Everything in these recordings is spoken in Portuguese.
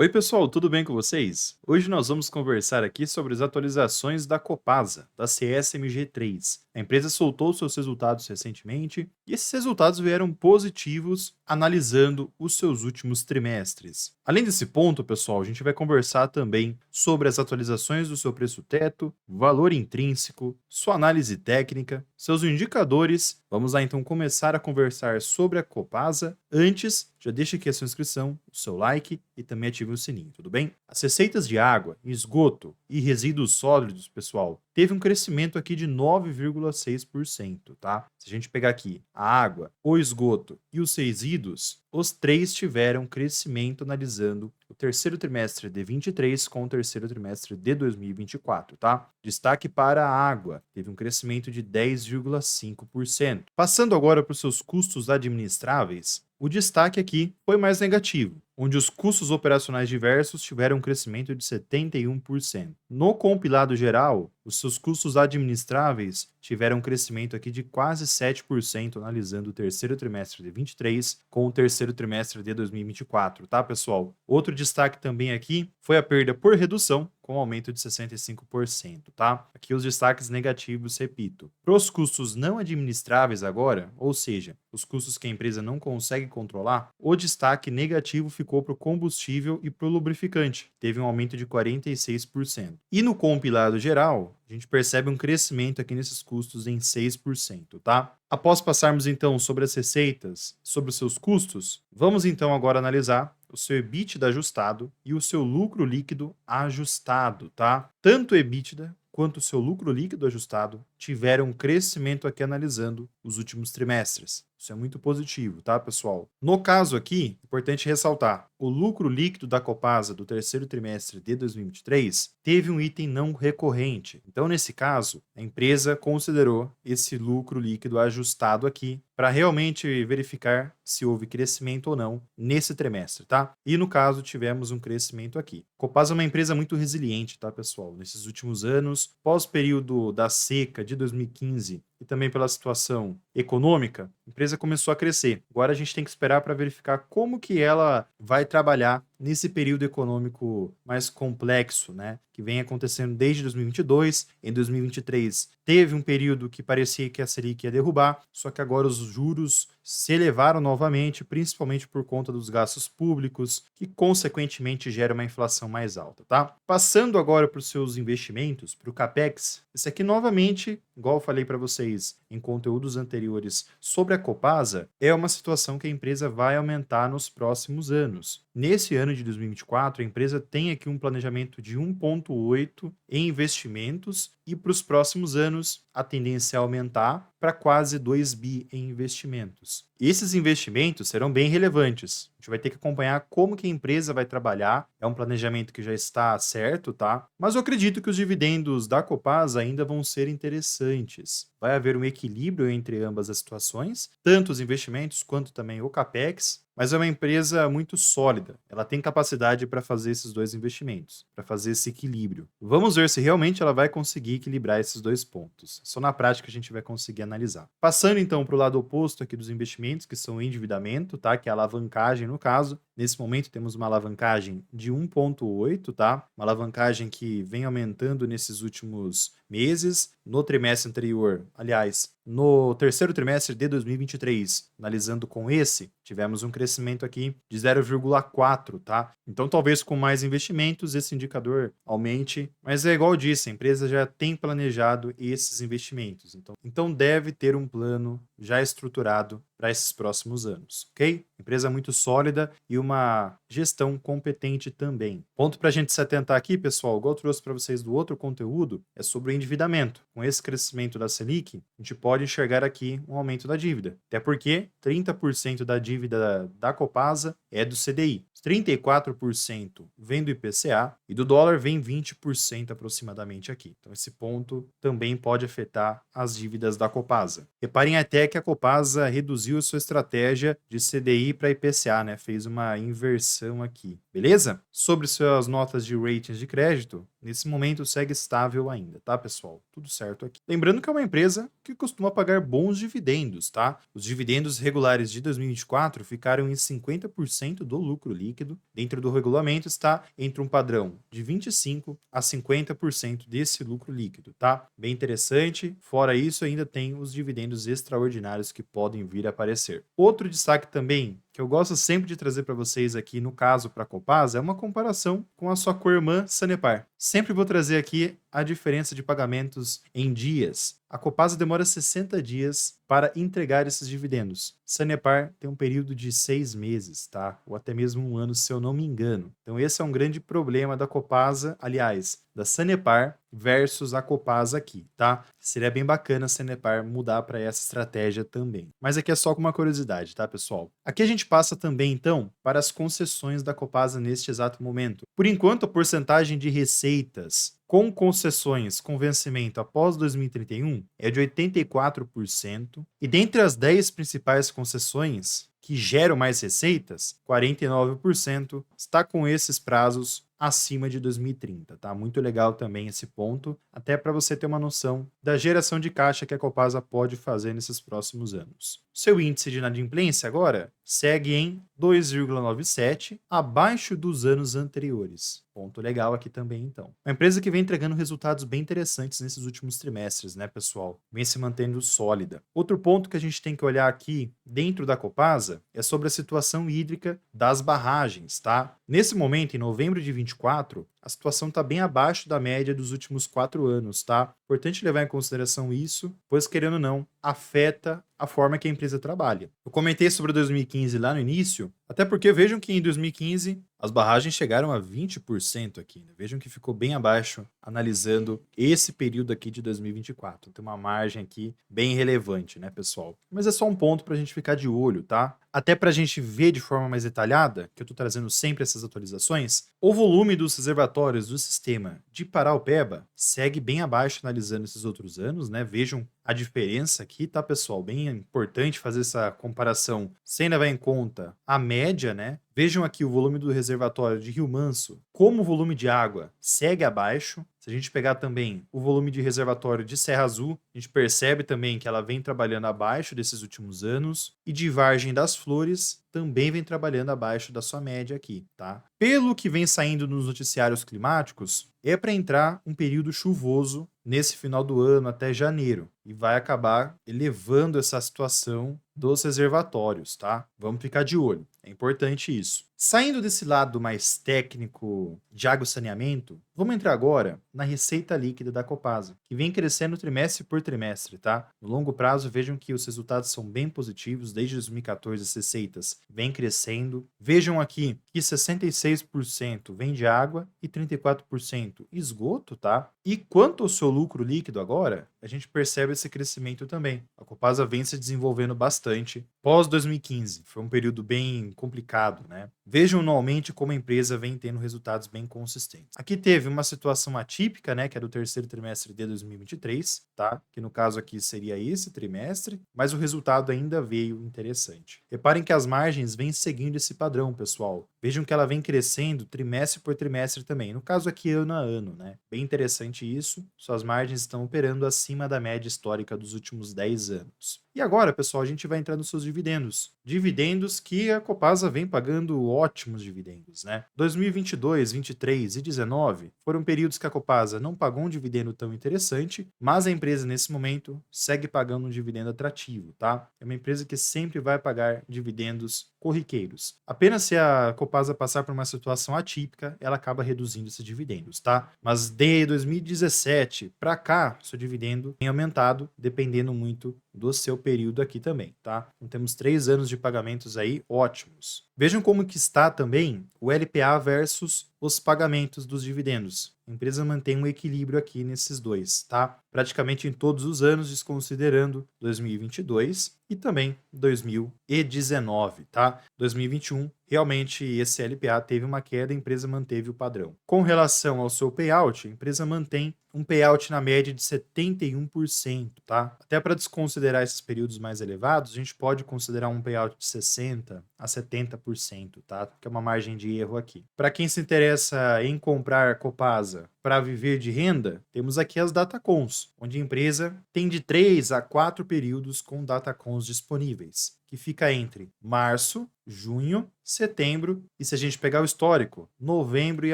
Oi, pessoal, tudo bem com vocês? Hoje nós vamos conversar aqui sobre as atualizações da Copasa, da CSMG3. A empresa soltou seus resultados recentemente e esses resultados vieram positivos analisando os seus últimos trimestres. Além desse ponto, pessoal, a gente vai conversar também sobre as atualizações do seu preço teto, valor intrínseco, sua análise técnica, seus indicadores. Vamos lá então começar a conversar sobre a Copasa. Antes, já deixa aqui a sua inscrição, o seu like e também ative o sininho, tudo bem? As receitas de água, esgoto e resíduos sólidos, pessoal, teve um crescimento aqui de 9,6%, tá? Se a gente pegar aqui a água, o esgoto e os resíduos, os três tiveram crescimento analisando o terceiro trimestre de 23 com o terceiro trimestre de 2024, tá? Destaque para a água, teve um crescimento de 10,5%. Passando agora para os seus custos administráveis, o destaque aqui foi mais negativo, onde os custos operacionais diversos tiveram um crescimento de 71%. No compilado geral, os seus custos administráveis tiveram um crescimento aqui de quase 7%, analisando o terceiro trimestre de 23 com o terceiro trimestre de 2024, tá, pessoal? Outro destaque também aqui foi a perda por redução, com aumento de 65%, tá? Aqui os destaques negativos, repito. Para os custos não administráveis agora, ou seja, os custos que a empresa não consegue controlar, o destaque negativo ficou para o combustível e para o lubrificante. Teve um aumento de 46%. E no compilado geral, a gente percebe um crescimento aqui nesses custos em 6%, tá? Após passarmos então sobre as receitas, sobre os seus custos, vamos então agora analisar o seu EBITDA ajustado e o seu lucro líquido ajustado, tá? Tanto o EBITDA quanto o seu lucro líquido ajustado tiveram um crescimento aqui analisando os últimos trimestres. Isso é muito positivo, tá, pessoal? No caso aqui, importante ressaltar, o lucro líquido da Copasa do terceiro trimestre de 2023 teve um item não recorrente. Então, nesse caso, a empresa considerou esse lucro líquido ajustado aqui para realmente verificar se houve crescimento ou não nesse trimestre, tá? E no caso, tivemos um crescimento aqui. Copasa é uma empresa muito resiliente, tá, pessoal? Nesses últimos anos, pós período da seca de 2015 e também pela situação econômica, a empresa começou a crescer. Agora a gente tem que esperar para verificar como que ela vai trabalhar nesse período econômico mais complexo, né, que vem acontecendo desde 2022. Em 2023 teve um período que parecia que a Selic ia derrubar, só que agora os juros se elevaram novamente, principalmente por conta dos gastos públicos, que consequentemente gera uma inflação mais alta, tá? Passando agora para os seus investimentos, para o Capex, esse aqui novamente, igual eu falei para vocês em conteúdos anteriores sobre a Copasa, é uma situação que a empresa vai aumentar nos próximos anos. Nesse ano de 2024, a empresa tem aqui um planejamento de 1,8 em investimentos e para os próximos anos a tendência é aumentar para quase 2 bi em investimentos. Esses investimentos serão bem relevantes. A gente vai ter que acompanhar como que a empresa vai trabalhar. É um planejamento que já está certo, tá? Mas eu acredito que os dividendos da Copasa ainda vão ser interessantes. Vai haver um equilíbrio entre ambas as situações, tanto os investimentos quanto também o Capex, mas é uma empresa muito sólida. Ela tem capacidade para fazer esses dois investimentos, para fazer esse equilíbrio. Vamos ver se realmente ela vai conseguir equilibrar esses dois pontos. Só na prática a gente vai conseguir analisar. Passando então para o lado oposto aqui dos investimentos, que são o endividamento, tá? Que é a alavancagem no caso. Nesse momento temos uma alavancagem de 1,8, tá? Uma alavancagem que vem aumentando nesses últimos meses. No trimestre anterior, aliás, no terceiro trimestre de 2023, analisando com esse, tivemos um crescimento aqui de 0,4, tá? Então, talvez com mais investimentos, esse indicador aumente, mas é igual eu disse, a empresa já tem planejado esses investimentos. Então deve ter um plano já estruturado para esses próximos anos, ok? Empresa muito sólida e uma gestão competente também. Ponto para a gente se atentar aqui, pessoal, igual eu trouxe para vocês do outro conteúdo, é sobre o endividamento. Com esse crescimento da Selic, a gente pode enxergar aqui um aumento da dívida. Até porque 30% da dívida da Copasa é do CDI. 34% vem do IPCA e do dólar vem 20% aproximadamente aqui. Então esse ponto também pode afetar as dívidas da Copasa. Reparem até que a Copasa reduziu a sua estratégia de CDI para IPCA, né? Fez uma inversão aqui. Beleza? Sobre suas notas de ratings de crédito, nesse momento segue estável ainda, tá, pessoal? Tudo certo aqui. Lembrando que é uma empresa que costuma pagar bons dividendos, tá? Os dividendos regulares de 2024 ficaram em 50% do lucro líquido. Dentro do regulamento está entre um padrão de 25 a 50% desse lucro líquido, tá? Bem interessante. Fora isso, ainda tem os dividendos extraordinários que podem vir a aparecer. Outro destaque também que eu gosto sempre de trazer para vocês aqui, no caso para a Copasa, é uma comparação com a sua co-irmã Sanepar. Sempre vou trazer aqui a diferença de pagamentos em dias. A Copasa demora 60 dias para entregar esses dividendos. Sanepar tem um período de 6 meses, tá? Ou até mesmo um ano, se eu não me engano. Então esse é um grande problema da Copasa, aliás, da Sanepar versus a Copasa aqui, tá? Seria bem bacana a Sanepar mudar para essa estratégia também. Mas aqui é só com uma curiosidade, tá, pessoal? Aqui a gente passa também, então, para as concessões da Copasa neste exato momento. Por enquanto, a porcentagem de receitas com concessões com vencimento após 2031 é de 84%, e dentre as 10 principais concessões que geram mais receitas, 49% está com esses prazos acima de 2030, tá? Muito legal também esse ponto, até para você ter uma noção da geração de caixa que a Copasa pode fazer nesses próximos anos. Seu índice de inadimplência agora segue em 2,97, abaixo dos anos anteriores. Ponto legal aqui também, então. Uma empresa que vem entregando resultados bem interessantes nesses últimos trimestres, né, pessoal? Vem se mantendo sólida. Outro ponto que a gente tem que olhar aqui dentro da Copasa é sobre a situação hídrica das barragens, tá? Nesse momento, em novembro de 24, a situação está bem abaixo da média dos últimos 4 anos, tá? Importante levar em consideração isso, pois, querendo ou não, afeta a forma que a empresa trabalha. Eu comentei sobre 2015 lá no início, até porque vejam que em 2015 as barragens chegaram a 20% aqui, né? Vejam que ficou bem abaixo, analisando esse período aqui de 2024. Tem uma margem aqui bem relevante, né, pessoal? Mas é só um ponto para a gente ficar de olho, tá? Até para a gente ver de forma mais detalhada, que eu estou trazendo sempre essas atualizações, o volume dos reservatórios do sistema de Paraupeba segue bem abaixo analisando esses outros anos, né? Vejam a diferença aqui, tá, pessoal? Bem importante fazer essa comparação sem levar em conta a média, né? Vejam aqui o volume do reservatório de Rio Manso, como o volume de água segue abaixo. Se a gente pegar também o volume de reservatório de Serra Azul, a gente percebe também que ela vem trabalhando abaixo desses últimos anos, e de Vargem das Flores também vem trabalhando abaixo da sua média aqui, tá? Pelo que vem saindo nos noticiários climáticos, é para entrar um período chuvoso nesse final do ano até janeiro, e vai acabar elevando essa situação dos reservatórios, tá? Vamos ficar de olho. É importante isso. Saindo desse lado mais técnico de água e saneamento, vamos entrar agora na receita líquida da Copasa, que vem crescendo trimestre por trimestre, tá? No longo prazo, vejam que os resultados são bem positivos. Desde 2014, as receitas vêm crescendo. Vejam aqui que 66% vem de água e 34% esgoto, tá? E quanto ao seu lucro líquido agora, a gente percebe esse crescimento também. A Copasa vem se desenvolvendo bastante pós 2015. Foi um período bem complicado, né? Vejam anualmente como a empresa vem tendo resultados bem consistentes. Aqui teve uma situação atípica, né, que é do terceiro trimestre de 2023, tá? Que no caso aqui seria esse trimestre, mas o resultado ainda veio interessante. Reparem que as margens vêm seguindo esse padrão, pessoal. Vejam que ela vem crescendo trimestre por trimestre também. No caso aqui, ano a ano, né? Bem interessante isso. Suas margens estão operando acima da média histórica dos últimos 10 anos. E agora, pessoal, a gente vai entrar nos seus dividendos. Dividendos que a Copasa vem pagando ótimos dividendos, né? 2022, 23 e 19 foram períodos que a Copasa não pagou um dividendo tão interessante, mas a empresa nesse momento segue pagando um dividendo atrativo, tá? É uma empresa que sempre vai pagar dividendos corriqueiros. Apenas se a Copasa passar por uma situação atípica, ela acaba reduzindo esses dividendos, tá? Mas de 2017 para cá, seu dividendo tem aumentado, dependendo muito do seu período aqui também, tá? Então temos 3 anos de pagamentos aí ótimos. Vejam como que está também o LPA versus os pagamentos dos dividendos. A empresa mantém um equilíbrio aqui nesses dois, tá? Praticamente em todos os anos, desconsiderando 2022 e também 2019, tá? 2021, realmente esse LPA teve uma queda, a empresa manteve o padrão. Com relação ao seu payout, a empresa mantém um payout na média de 71%, tá? Até para desconsiderar esses períodos mais elevados, a gente pode considerar um payout de 60 a 70%, tá? Que é uma margem de erro aqui. Para quem se interessa em comprar Copasa, para viver de renda, temos aqui as datacons, onde a empresa tem de 3 a 4 períodos com datacons disponíveis, que fica entre março, junho, setembro e, se a gente pegar o histórico, novembro e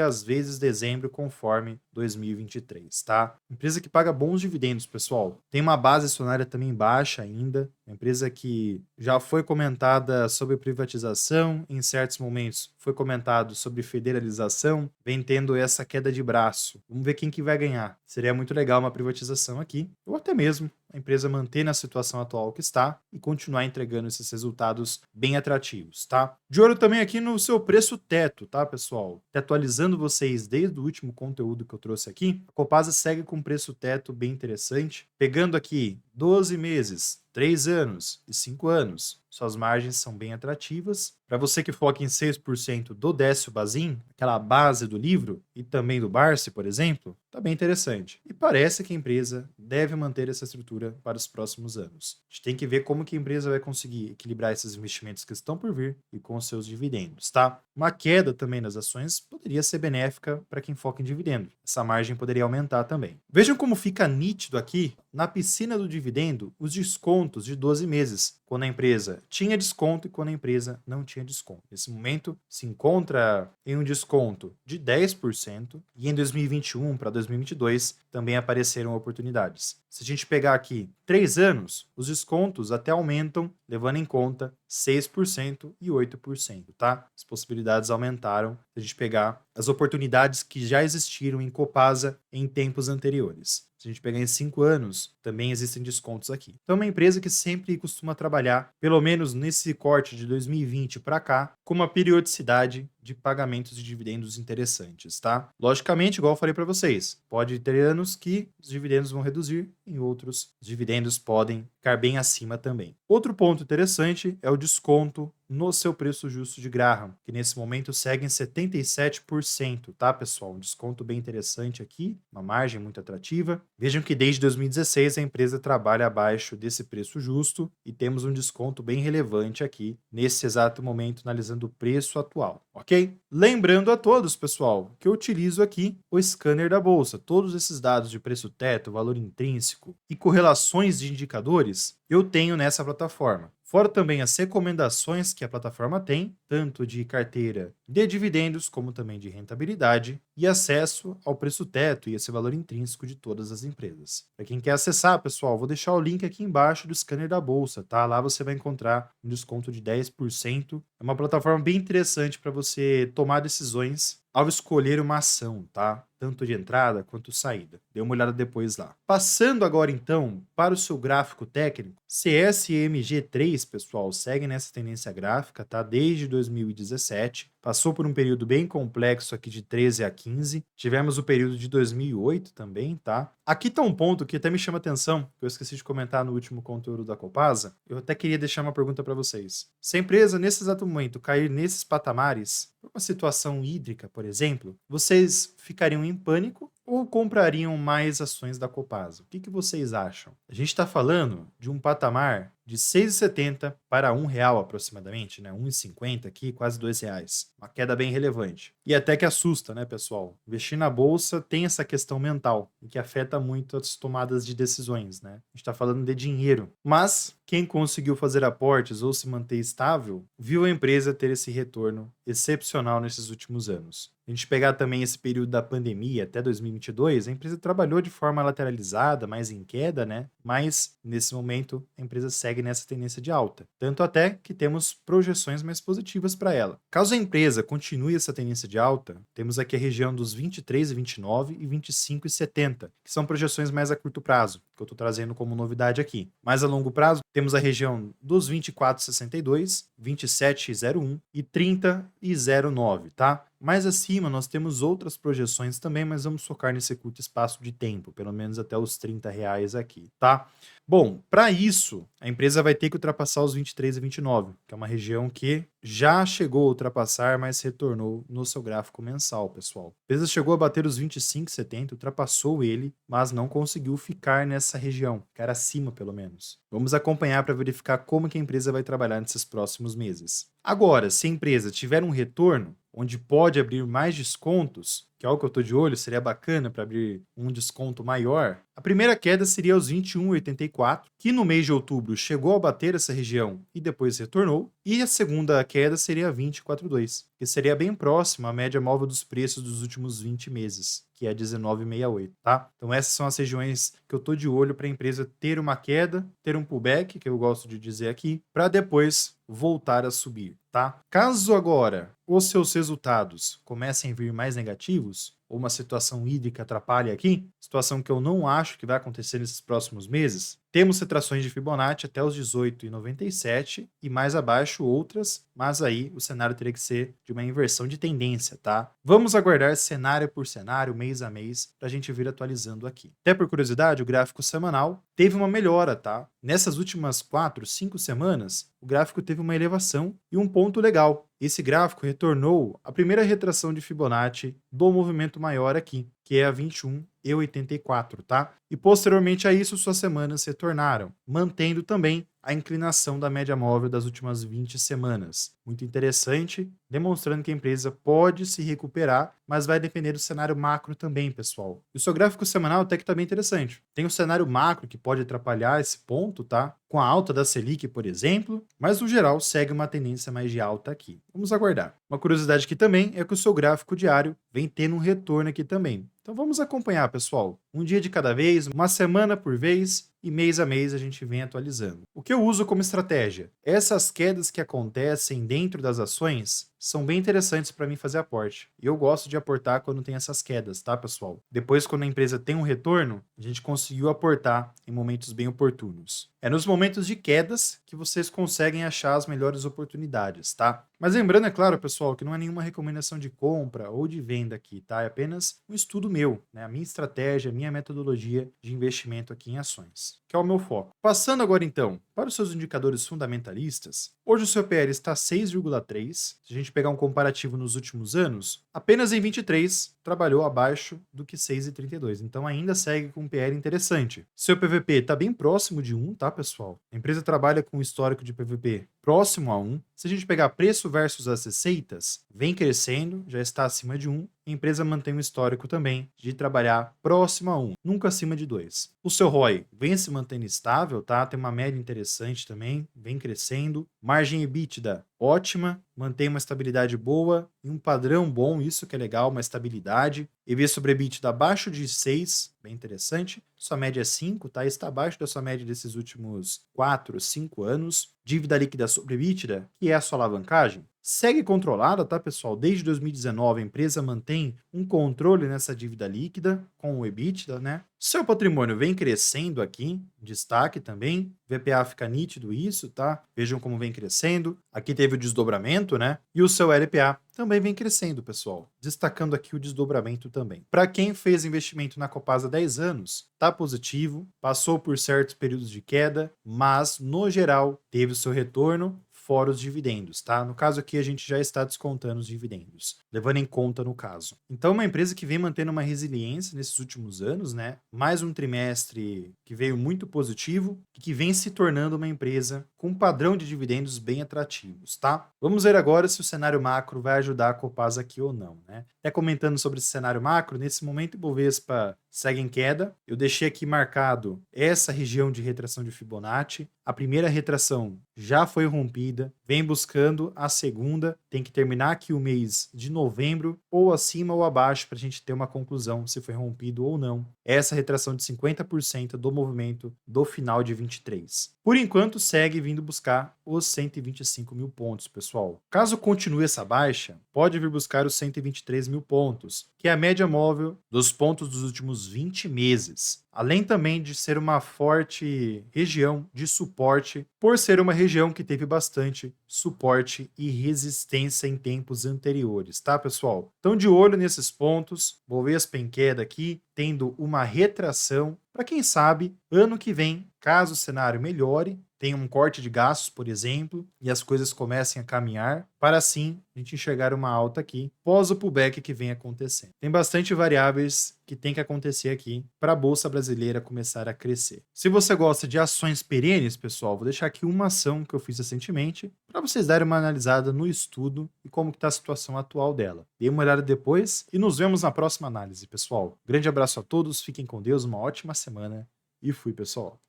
às vezes dezembro, conforme 2023, tá? Empresa que paga bons dividendos, pessoal. Tem uma base acionária também baixa ainda, uma empresa que já foi comentada sobre privatização, em certos momentos foi comentado sobre federalização, vem tendo essa queda de braço. Vamos ver quem que vai ganhar. Seria muito legal uma privatização aqui, ou até mesmo a empresa manter na situação atual que está e continuar entregando esses resultados bem atrativos, tá? De olho também aqui no seu preço teto, tá, pessoal? Te atualizando vocês desde o último conteúdo que eu trouxe aqui, a Copasa segue com um preço teto bem interessante, pegando aqui 12 meses, 3 anos e 5 anos. Suas margens são bem atrativas. Para você que foca em 6% do Décio Bazin, aquela base do livro, e também do Barsi, por exemplo, tá bem interessante. E parece que a empresa deve manter essa estrutura para os próximos anos. A gente tem que ver como que a empresa vai conseguir equilibrar esses investimentos que estão por vir e com os seus dividendos, tá? Uma queda também nas ações poderia ser benéfica para quem foca em dividendo. Essa margem poderia aumentar também. Vejam como fica nítido aqui, na piscina do dividendo, os descontos de 12 meses, quando a empresa tinha desconto e quando a empresa não tinha desconto. Nesse momento, se encontra em um desconto de 10% e em 2021 para 2022 também apareceram oportunidades. Se a gente pegar aqui 3 anos, os descontos até aumentam, levando em conta 6% e 8%, tá? As possibilidades aumentaram se a gente pegar as oportunidades que já existiram em Copasa em tempos anteriores. Se a gente pegar em 5 anos, também existem descontos aqui. Então, é uma empresa que sempre costuma trabalhar, pelo menos nesse corte de 2020 para cá, com uma periodicidade de pagamentos de dividendos interessantes, tá? Logicamente, igual eu falei para vocês, pode ter anos que os dividendos vão reduzir, em outros, os dividendos podem ficar bem acima também. Outro ponto interessante é o desconto no seu preço justo de Graham, que nesse momento segue em 77%, tá, pessoal? Um desconto bem interessante aqui, uma margem muito atrativa. Vejam que desde 2016 a empresa trabalha abaixo desse preço justo e temos um desconto bem relevante aqui, nesse exato momento, analisando o preço atual, ok? Lembrando a todos, pessoal, que eu utilizo aqui o scanner da bolsa. Todos esses dados de preço teto, valor intrínseco e correlações de indicadores eu tenho nessa plataforma. Fora também as recomendações que a plataforma tem, tanto de carteira de dividendos, como também de rentabilidade, e acesso ao preço teto e esse valor intrínseco de todas as empresas. Para quem quer acessar, pessoal, vou deixar o link aqui embaixo do scanner da bolsa, tá? Lá você vai encontrar um desconto de 10%. É uma plataforma bem interessante para você tomar decisões ao escolher uma ação, tá? Tanto de entrada quanto saída. Dê uma olhada depois lá. Passando agora, então, para o seu gráfico técnico, CSMG3, pessoal, segue nessa tendência gráfica, tá? Desde 2017. Passou por um período bem complexo aqui de 13 a 15. Tivemos o período de 2008 também, tá? Aqui tá um ponto que até me chama atenção, que eu esqueci de comentar no último conteúdo da Copasa. Eu até queria deixar uma pergunta para vocês. Se a empresa, nesse exato momento, cair nesses patamares, por uma situação hídrica, por exemplo, vocês ficariam em pânico ou comprariam mais ações da Copasa? O que vocês acham? A gente está falando de um patamar de R$ 6,70 para R$ 1 aproximadamente, né? R$ 1,50 aqui, quase R$ 2. Uma queda bem relevante. E até que assusta, né, pessoal? Investir na bolsa tem essa questão mental, e que afeta muito as tomadas de decisões, né? A gente está falando de dinheiro. Mas quem conseguiu fazer aportes ou se manter estável, viu a empresa ter esse retorno excepcional nesses últimos anos. A gente pegar também esse período da pandemia até 2022, a empresa trabalhou de forma lateralizada, mais em queda, né? Mas, nesse momento, a empresa segue nessa tendência de alta. Tanto até que temos projeções mais positivas para ela. Caso a empresa continue essa tendência de alta, temos aqui a região dos 23,29 e 25,70, que são projeções mais a curto prazo, que eu estou trazendo como novidade aqui. Mais a longo prazo, temos a região dos 24,62, 27,01 e 30,09, tá? Mais acima, nós temos outras projeções também, mas vamos focar nesse curto espaço de tempo, pelo menos até os R$ 30 aqui, tá? Bom, para isso, a empresa vai ter que ultrapassar os 23 e 29, que é uma região que já chegou a ultrapassar, mas retornou no seu gráfico mensal, pessoal. A empresa chegou a bater os 25,70, ultrapassou ele, mas não conseguiu ficar nessa região, ficar acima pelo menos. Vamos acompanhar para verificar como que a empresa vai trabalhar nesses próximos meses. Agora, se a empresa tiver um retorno, onde pode abrir mais descontos, que é o que eu estou de olho, seria bacana para abrir um desconto maior. A primeira queda seria os 21,84, que no mês de outubro chegou a bater essa região e depois retornou. E a segunda queda seria 20,42, que seria bem próximo à média móvel dos preços dos últimos 20 meses, que é 19,68, tá? Então essas são as regiões que eu estou de olho para a empresa ter uma queda, ter um pullback, que eu gosto de dizer aqui, para depois voltar a subir, tá? Caso agora os seus resultados comecem a vir mais negativos, ou uma situação hídrica atrapalhe aqui, situação que eu não acho que vai acontecer nesses próximos meses, temos retrações de Fibonacci até os 18,97 e mais abaixo outras, mas aí o cenário teria que ser de uma inversão de tendência, tá? Vamos aguardar cenário por cenário, mês a mês, para a gente vir atualizando aqui. Até por curiosidade, o gráfico semanal teve uma melhora, tá? Nessas últimas 4, 5 semanas, o gráfico teve uma elevação e um ponto legal. Esse gráfico retornou à primeira retração de Fibonacci do movimento maior aqui, que é a 21,84, tá? E posteriormente a isso, suas semanas retornaram, mantendo também a inclinação da média móvel das últimas 20 semanas. Muito interessante, demonstrando que a empresa pode se recuperar, mas vai depender do cenário macro também, pessoal. E o seu gráfico semanal até que está bem interessante. Tem o cenário macro que pode atrapalhar esse ponto, tá? Com a alta da Selic, por exemplo, mas no geral segue uma tendência mais de alta aqui. Vamos aguardar. Uma curiosidade aqui também é que o seu gráfico diário vem tendo um retorno aqui também. Então vamos acompanhar, pessoal. Um dia de cada vez, uma semana por vez e mês a mês a gente vem atualizando. O que eu uso como estratégia? Essas quedas que acontecem dentro das ações são bem interessantes para mim fazer aporte. E eu gosto de aportar quando tem essas quedas, tá, pessoal? Depois, quando a empresa tem um retorno, a gente conseguiu aportar em momentos bem oportunos. É nos momentos de quedas que vocês conseguem achar as melhores oportunidades, tá? Mas lembrando, é claro, pessoal, que não é nenhuma recomendação de compra ou de venda aqui, tá? É apenas um estudo meu, né? A minha estratégia, a minha metodologia de investimento aqui em ações, que é o meu foco. Passando agora, então, para os seus indicadores fundamentalistas, hoje o seu PL está 6,3. Se a gente pegar um comparativo nos últimos anos, apenas em 23 trabalhou abaixo do que 6,32. Então ainda segue com um PL interessante. Seu PVP está bem próximo de 1, tá, pessoal? A empresa trabalha com um histórico de PVP próximo a 1. Se a gente pegar preço versus as receitas, vem crescendo, já está acima de 1. A empresa mantém um histórico também de trabalhar próximo a 1, nunca acima de 2. O seu ROI vem se mantendo estável, tá? Tem uma média interessante também, vem crescendo. Margem EBITDA ótima, mantém uma estabilidade boa e um padrão bom, isso que é legal, uma estabilidade. EV sobre EBITDA abaixo de 6, bem interessante. Sua média é 5, tá? Está abaixo da sua média desses últimos 4, 5 anos. Dívida líquida sobre EBITDA, que é a sua alavancagem, segue controlada, tá, pessoal? Desde 2019, a empresa mantém um controle nessa dívida líquida com o EBITDA, né? Seu patrimônio vem crescendo aqui, destaque também. VPA fica nítido isso, tá? Vejam como vem crescendo. Aqui teve o desdobramento, né? E o seu LPA também vem crescendo, pessoal. Destacando aqui o desdobramento também. Para quem fez investimento na Copasa há 10 anos, tá positivo, passou por certos períodos de queda, mas no geral teve o seu retorno fora os dividendos, tá? No caso aqui, a gente já está descontando os dividendos, levando em conta no caso. Então, uma empresa que vem mantendo uma resiliência nesses últimos anos, né? Mais um trimestre que veio muito positivo e que vem se tornando uma empresa com um padrão de dividendos bem atrativos, tá? Vamos ver agora se o cenário macro vai ajudar a Copasa aqui ou não, né? Até comentando sobre esse cenário macro, nesse momento o Ibovespa segue em queda. Eu deixei aqui marcado essa região de retração de Fibonacci. A primeira retração já foi rompida, vem buscando a segunda, tem que terminar aqui o mês de novembro, ou acima ou abaixo, para a gente ter uma conclusão se foi rompido ou não. Essa retração de 50% do movimento do final de 23. Por enquanto, segue vindo buscar os 125 mil pontos, pessoal. Caso continue essa baixa, pode vir buscar os 123 mil pontos, que é a média móvel dos pontos dos últimos 20 meses. Além também de ser uma forte região de suporte, por ser uma região que teve bastante suporte e resistência em tempos anteriores, tá, pessoal? Então, de olho nesses pontos, Bovespa em queda aqui, tendo uma retração, para quem sabe, ano que vem, caso o cenário melhore, tenha um corte de gastos, por exemplo, e as coisas comecem a caminhar, para assim a gente enxergar uma alta aqui pós o pullback que vem acontecendo. Tem bastante variáveis que tem que acontecer aqui para a bolsa brasileira começar a crescer. Se você gosta de ações perenes, pessoal, vou deixar aqui uma ação que eu fiz recentemente para vocês darem uma analisada no estudo e como está a situação atual dela. Dê uma olhada depois e nos vemos na próxima análise, pessoal. Grande abraço a todos, fiquem com Deus, uma ótima semana e fui, pessoal.